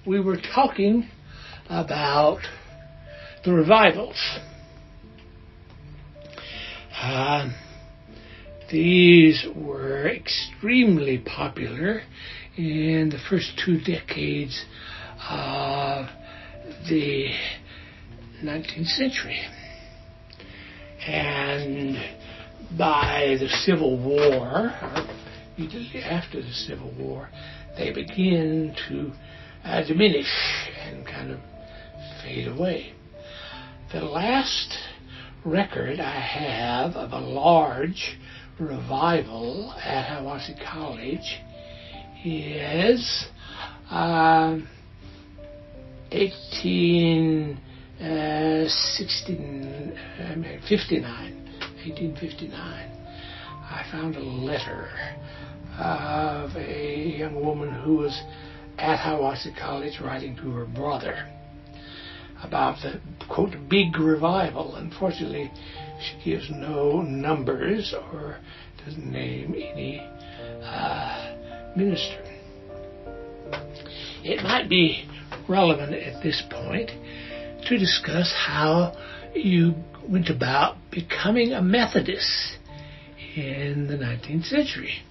we were talking about the revivals. These were extremely popular in the first 2 decades of the 19th century. And by the Civil War, or immediately after the Civil War, they begin to diminish and kind of fade away. The last record I have of a large revival at Hiwassee College is 1859. I found a letter of a young woman who was at Hiwassee College writing to her brother about the, quote, big revival. Unfortunately, she gives no numbers or doesn't name any minister. It might be relevant at this point to discuss how you went about becoming a Methodist in the 19th century.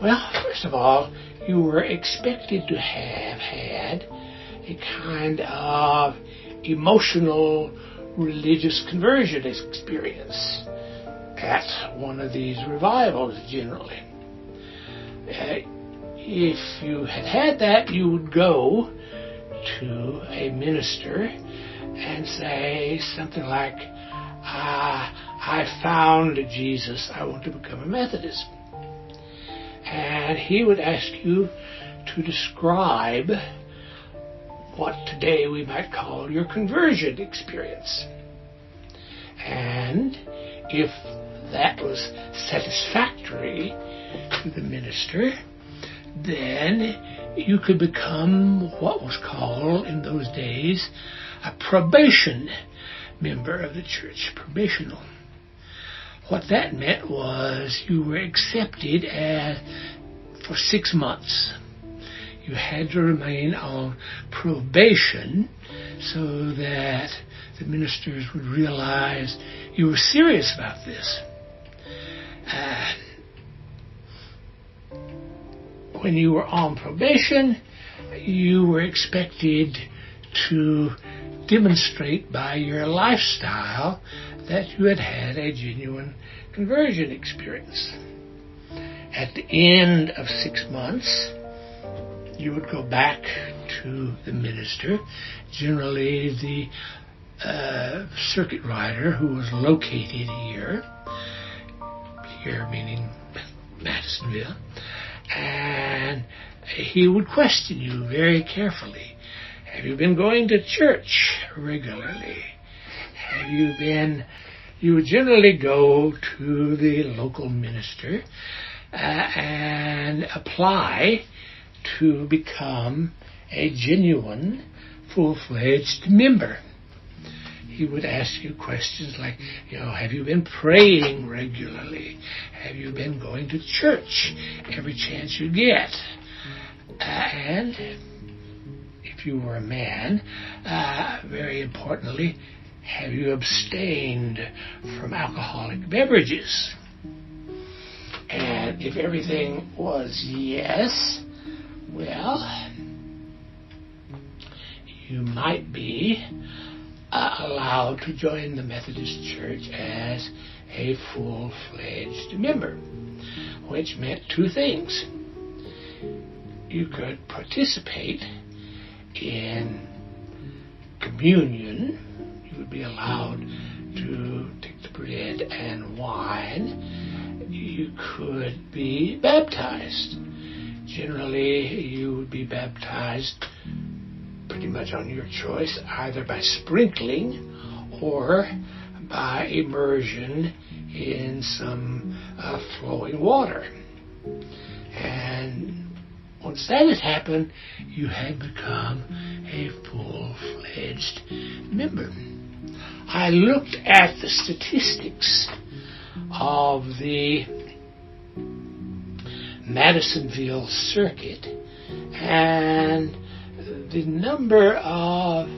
Well, first of all, you were expected to have had a kind of emotional religious conversion experience at one of these revivals generally. If you had that, you would go to a minister and say something like, I found Jesus, I want to become a Methodist. And he would ask you to describe what today we might call your conversion experience. And if that was satisfactory to the minister, then you could become what was called in those days a probation member of the church, probational. What that meant was you were accepted for 6 months. You had to remain on probation so that the ministers would realize you were serious about this. When you were on probation, you were expected to demonstrate by your lifestyle that you had had a genuine conversion experience. At the end of 6 months, you would go back to the minister, generally the circuit rider who was located here meaning Madisonville, and he would question you very carefully. Have you been going to church regularly? You would generally go to the local minister and apply to become a genuine, full-fledged member. He would ask you questions like, have you been praying regularly? Have you been going to church every chance you get? And if you were a man, very importantly, have you abstained from alcoholic beverages? And if everything was yes, well, you might be allowed to join the Methodist Church as a full-fledged member, which meant 2 things. You could participate in communion. You would be allowed to take the bread and wine. You could be baptized. Generally, you would be baptized pretty much on your choice, either by sprinkling or by immersion in some flowing water. And once that had happened, you had become a full-fledged member. I looked at the statistics of the Madisonville circuit And the number of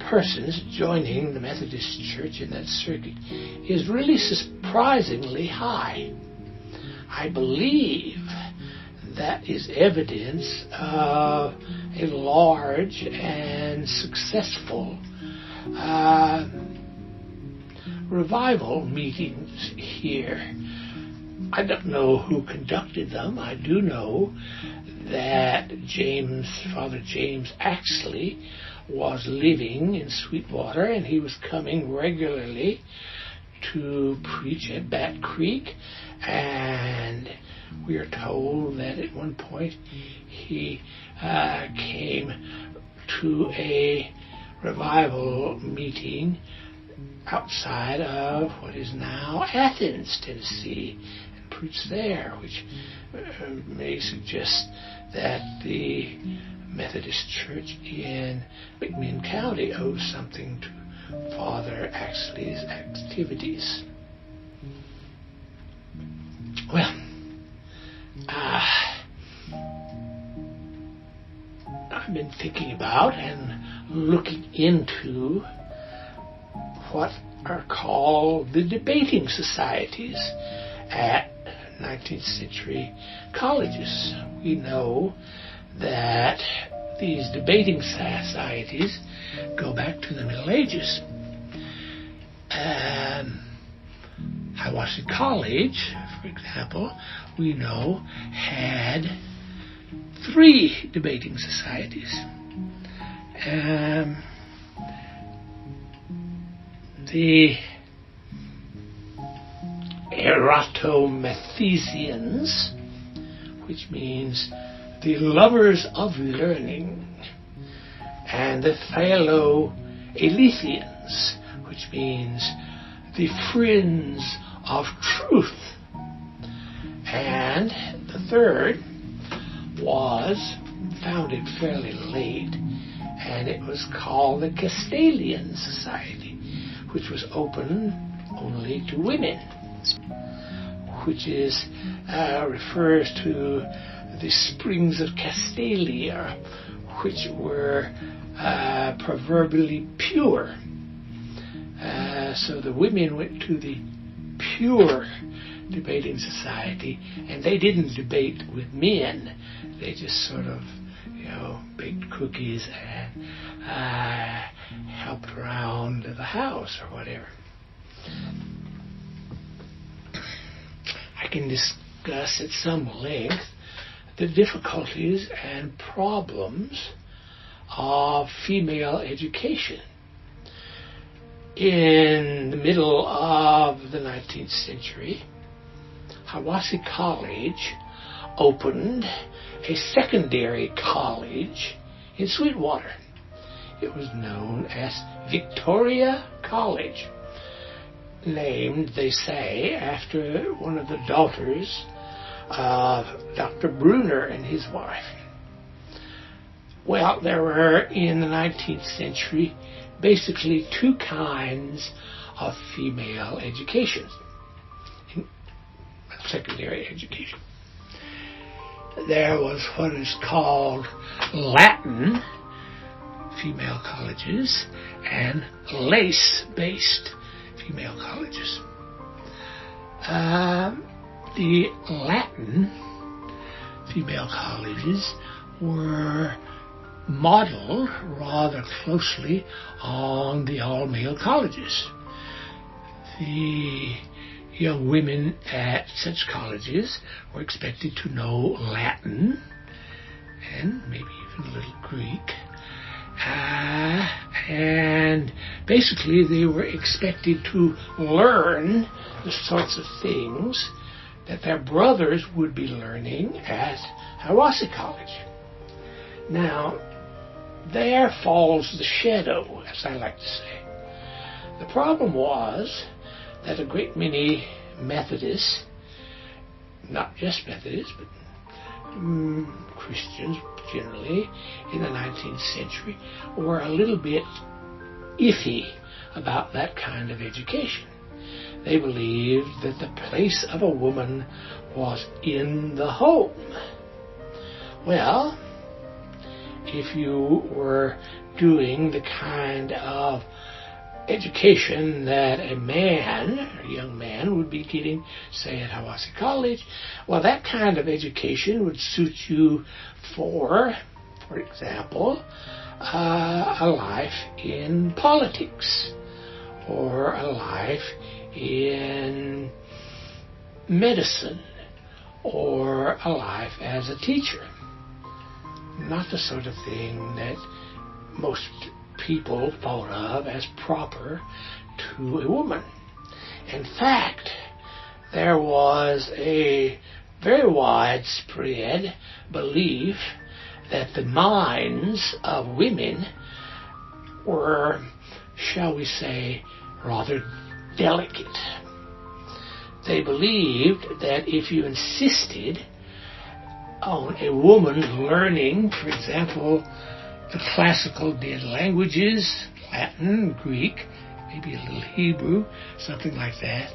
persons joining the Methodist Church in that circuit is really surprisingly high. I believe that is evidence of a large and successful revival meetings here. I don't know who conducted them. I do know that Father James Axley, was living in Sweetwater, and he was coming regularly to preach at Bat Creek, and we are told that at one point he came to a revival meeting outside of what is now Athens, Tennessee, and preached there, which may suggest that the Methodist Church in McMinn County owes something to Father Axley's activities. Well, I've been thinking about and looking into what are called the debating societies at 19th century colleges. We know that these debating societies go back to the Middle Ages. Hiwassee College, for example, we know had 3 debating societies. The Eratosthenians, which means the lovers of learning, and the Philoeletheans, which means the friends of truth. And the third was founded fairly late, and it was called the Castalian Society, which was open only to women, which refers to the springs of Castalia, which were proverbially pure. So the women went to the pure debating society, and they didn't debate with men. They just sort of, baked cookies and helped around the house or whatever. I can discuss at some length the difficulties and problems of female education. In the middle of the 19th century, Hiwassee College opened a secondary college in Sweetwater. It was known as Victoria College, named, they say, after one of the daughters of Dr. Bruner and his wife. Well, there were, in the 19th century, basically 2 kinds of female education, secondary education. There was what is called Latin female colleges and lace-based female colleges. The Latin female colleges were modeled rather closely on the all-male colleges. The young women at such colleges were expected to know Latin and maybe even a little Greek. And basically they were expected to learn the sorts of things that their brothers would be learning at Hiwassee College. Now, there falls the shadow, as I like to say. The problem was that a great many Methodists, not just Methodists, but Christians generally in the 19th century, were a little bit iffy about that kind of education. They believed that the place of a woman was in the home. Well, if you were doing the kind of education that a young man would be getting, say at Hiwassee College, well, that kind of education would suit you for example, a life in politics or a life in medicine or a life as a teacher. Not the sort of thing that most people thought of as proper to a woman. In fact, there was a very widespread belief that the minds of women were, shall we say, rather delicate. They believed that if you insisted on a woman learning, for example, the classical dead languages, Latin, Greek, maybe a little Hebrew, something like that,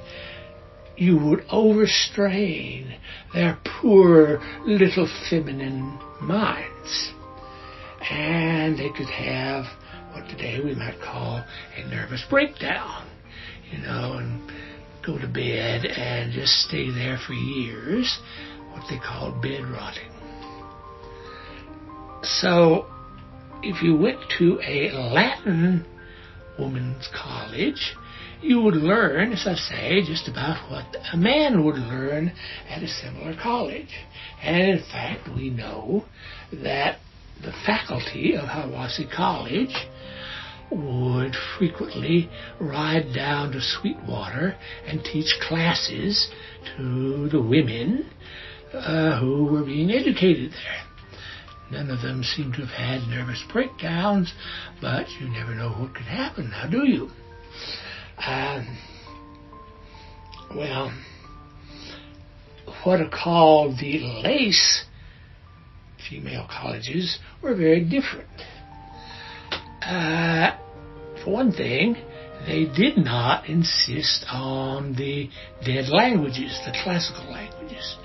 you would overstrain their poor little feminine minds. And they could have what today we might call a nervous breakdown, and go to bed and just stay there for years, what they call bed rotting. So if you went to a Latin women's college, you would learn, as I say, just about what a man would learn at a similar college. And in fact, we know that the faculty of Hiwassee College would frequently ride down to Sweetwater and teach classes to the women who were being educated there. None of them seem to have had nervous breakdowns, but you never know what could happen, now do you? Well, what are called the lace female colleges were very different. For one thing, they did not insist on the dead languages, the classical languages.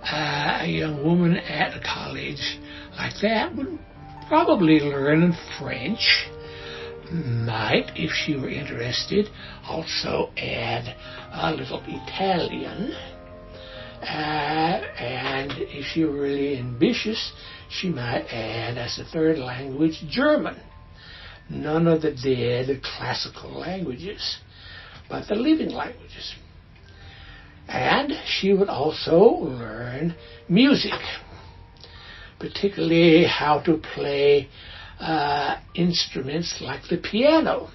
A young woman at a college like that would probably learn French, might, if she were interested, also add a little Italian, and if she were really ambitious, she might add as a third language German. None of the dead classical languages, but the living languages. And she would also learn music, particularly how to play instruments like the piano.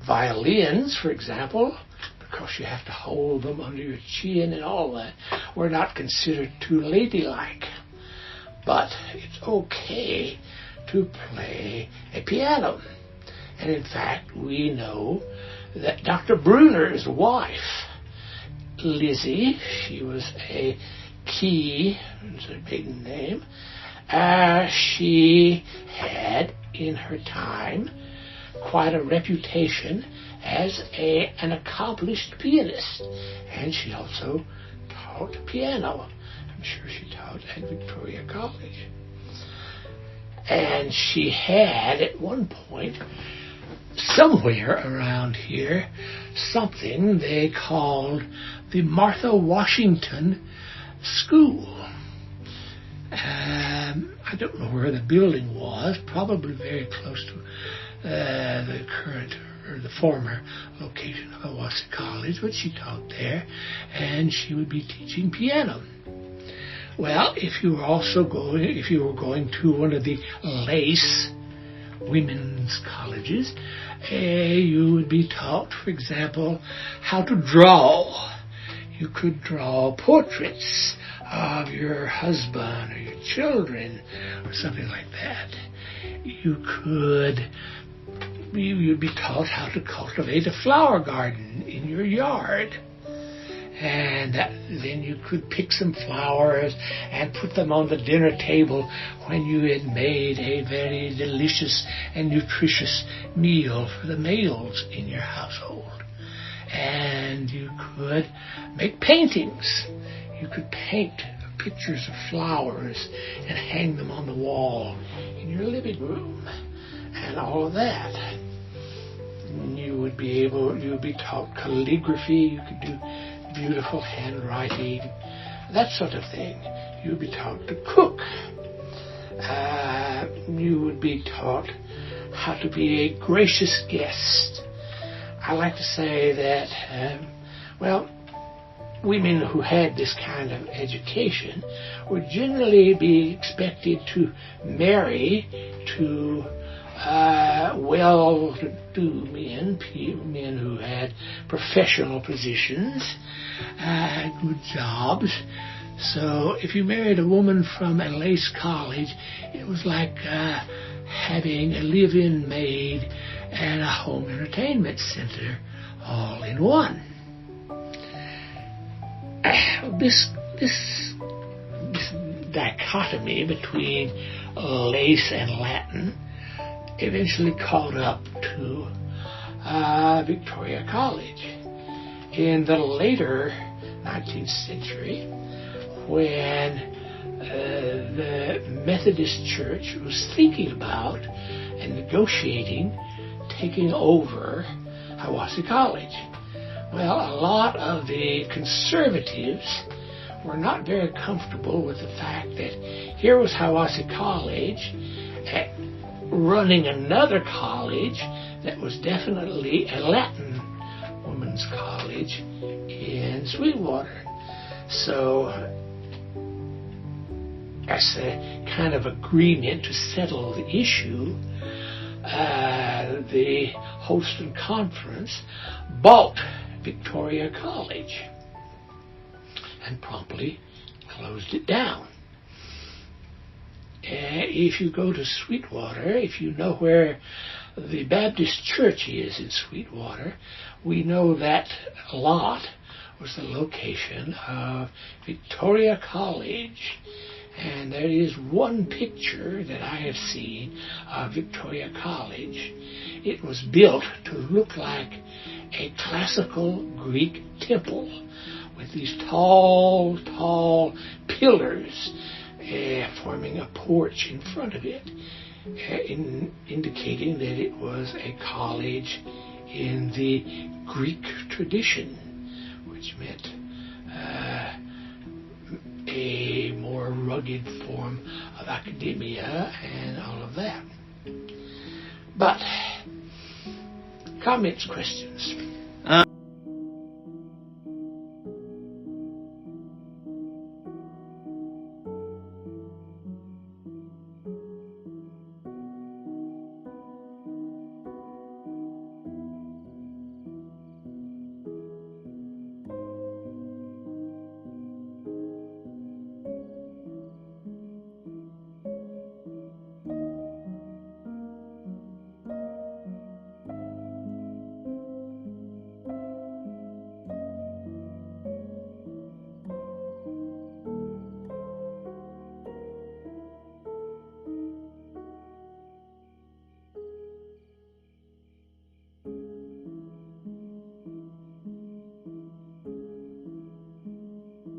Violins, for example, because you have to hold them under your chin and all that, were not considered too ladylike. But it's okay to play a piano. And in fact, we know that Dr. Bruner's wife, Lizzie, she was a Key, it's her maiden name, she had in her time quite a reputation as an accomplished pianist, and she also taught piano. I'm sure she taught at Victoria College. And she had at one point, somewhere around here, something they called the Martha Washington School. I don't know where the building was, probably very close to the current or the former location of Hiwassee College, but she taught there, and she would be teaching piano. Well, if you were going to one of the lace women's colleges, you would be taught, for example, how to draw. You could draw portraits of your husband or your children or something like that. You'd be taught how to cultivate a flower garden in your yard. And then you could pick some flowers and put them on the dinner table when you had made a very delicious and nutritious meal for the males in your household. And you could make paintings. You could paint pictures of flowers and hang them on the wall in your living room and all of that. You would be taught calligraphy, you could do beautiful handwriting, that sort of thing. You would be taught to cook. You would be taught how to be a gracious guest. I like to say that, women who had this kind of education would generally be expected to marry to well-to-do men who had professional positions, good jobs. So if you married a woman from a lace college, it was like having a live-in maid and a home entertainment center all in one. This dichotomy between lace and Latin eventually caught up to Victoria College. In the later 19th century, when the Methodist Church was thinking about and negotiating taking over Hiwassee College. Well, a lot of the conservatives were not very comfortable with the fact that here was Hiwassee College running another college that was definitely a Latin women's college in Sweetwater. So, as a kind of agreement to settle the issue, the Holston Conference bought Victoria College and promptly closed it down. If you go to Sweetwater, if you know where the Baptist Church is in Sweetwater, we know that lot was the location of Victoria College. And there is one picture that I have seen of Victoria College. It was built to look like a classical Greek temple with these tall pillars forming a porch in front of it, indicating that it was a college in the Greek tradition, which meant a more rugged form of academia and all of that. But, comments, questions?